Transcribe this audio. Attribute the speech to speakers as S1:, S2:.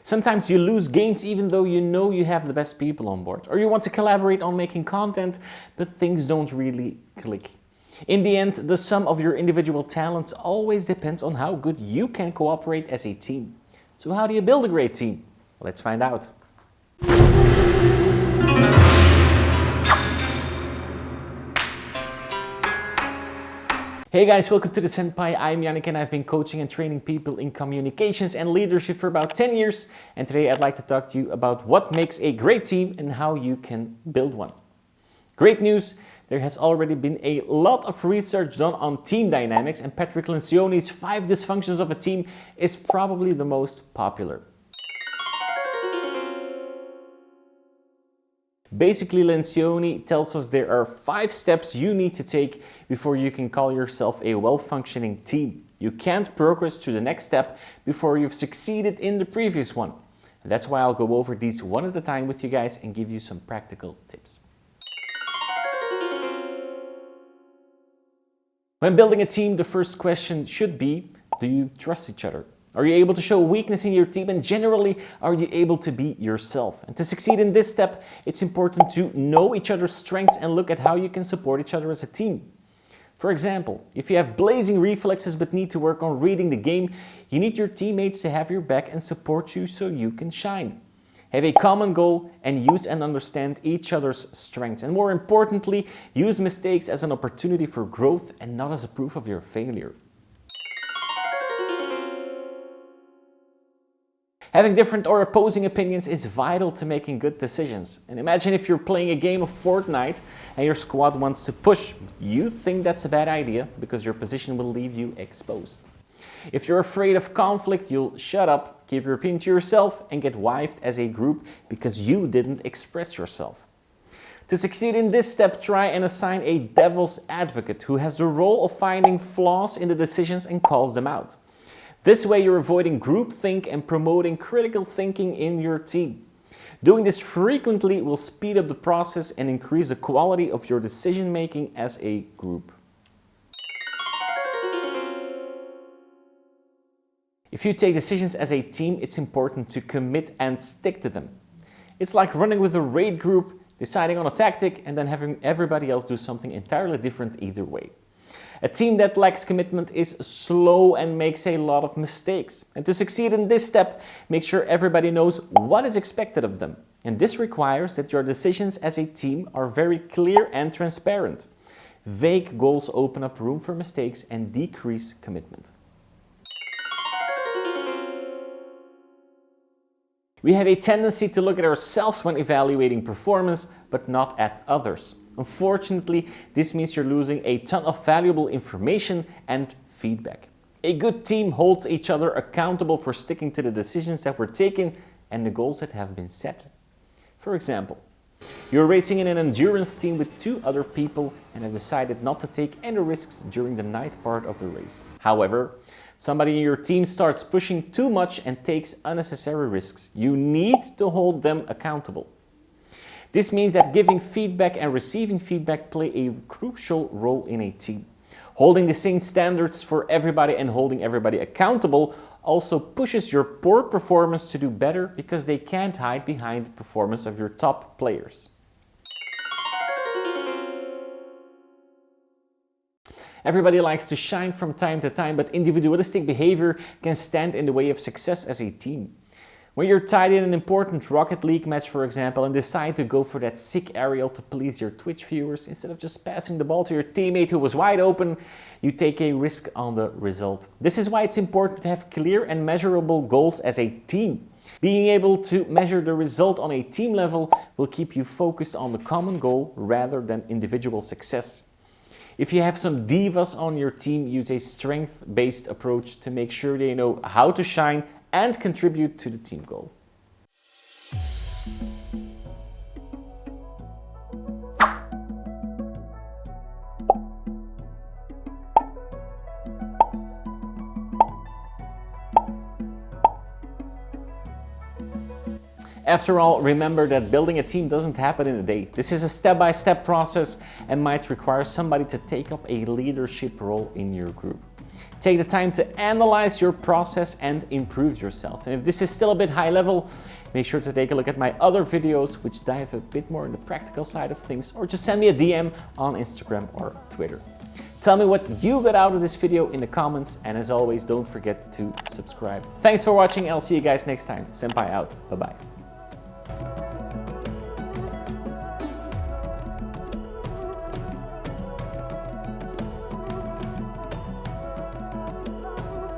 S1: Sometimes you lose games even though you know you have the best people on board, or you want to collaborate on making content, but things don't really click. In the end, the sum of your individual talents always depends on how good you can cooperate as a team. So how do you build a great team? Let's find out. Hey guys, welcome to the Senpai. I'm Yannick and I've been coaching and training people in communications and leadership for about 10 years. And today I'd like to talk to you about what makes a great team and how you can build one. Great news, there has already been a lot of research done on team dynamics, and Patrick Lencioni's 5 Dysfunctions of a Team is probably the most popular. Basically, Lencioni tells us there are 5 steps you need to take before you can call yourself a well-functioning team. You can't progress to the next step before you've succeeded in the previous one. And that's why I'll go over these one at a time with you guys and give you some practical tips. When building a team, the first question should be, do you trust each other? Are you able to show weakness in your team, and generally, are you able to be yourself? And to succeed in this step, it's important to know each other's strengths and look at how you can support each other as a team. For example, if you have blazing reflexes but need to work on reading the game, you need your teammates to have your back and support you so you can shine. Have a common goal and use and understand each other's strengths. And more importantly, use mistakes as an opportunity for growth and not as a proof of your failure. Having different or opposing opinions is vital to making good decisions. And imagine if you're playing a game of Fortnite and your squad wants to push. You think that's a bad idea because your position will leave you exposed. If you're afraid of conflict, you'll shut up, keep your opinion to yourself, and get wiped as a group because you didn't express yourself. To succeed in this step, try and assign a devil's advocate who has the role of finding flaws in the decisions and calls them out. This way you're avoiding groupthink and promoting critical thinking in your team. Doing this frequently will speed up the process and increase the quality of your decision making as a group. If you take decisions as a team, it's important to commit and stick to them. It's like running with a raid group, deciding on a tactic and then having everybody else do something entirely different either way. A team that lacks commitment is slow and makes a lot of mistakes. And to succeed in this step, make sure everybody knows what is expected of them. And this requires that your decisions as a team are very clear and transparent. Vague goals open up room for mistakes and decrease commitment. We have a tendency to look at ourselves when evaluating performance, but not at others. Unfortunately, this means you're losing a ton of valuable information and feedback. A good team holds each other accountable for sticking to the decisions that were taken and the goals that have been set. For example, you're racing in an endurance team with 2 other people and have decided not to take any risks during the night part of the race. However, somebody in your team starts pushing too much and takes unnecessary risks. You need to hold them accountable. This means that giving feedback and receiving feedback play a crucial role in a team. Holding the same standards for everybody and holding everybody accountable also pushes your poor performance to do better because they can't hide behind the performance of your top players. Everybody likes to shine from time to time, but individualistic behavior can stand in the way of success as a team. When you're tied in an important Rocket League match, for example, and decide to go for that sick aerial to please your Twitch viewers, instead of just passing the ball to your teammate who was wide open, you take a risk on the result. This is why it's important to have clear and measurable goals as a team. Being able to measure the result on a team level will keep you focused on the common goal rather than individual success. If you have some divas on your team, use a strength-based approach to make sure they know how to shine and contribute to the team goal. After all, remember that building a team doesn't happen in a day. This is a step-by-step process and might require somebody to take up a leadership role in your group. Take the time to analyze your process and improve yourself. And if this is still a bit high level, make sure to take a look at my other videos which dive a bit more in the practical side of things, or just send me a DM on Instagram or Twitter. Tell me what you got out of this video in the comments, and as always, don't forget to subscribe. Thanks for watching, and I'll see you guys next time. Senpai out. Bye-bye.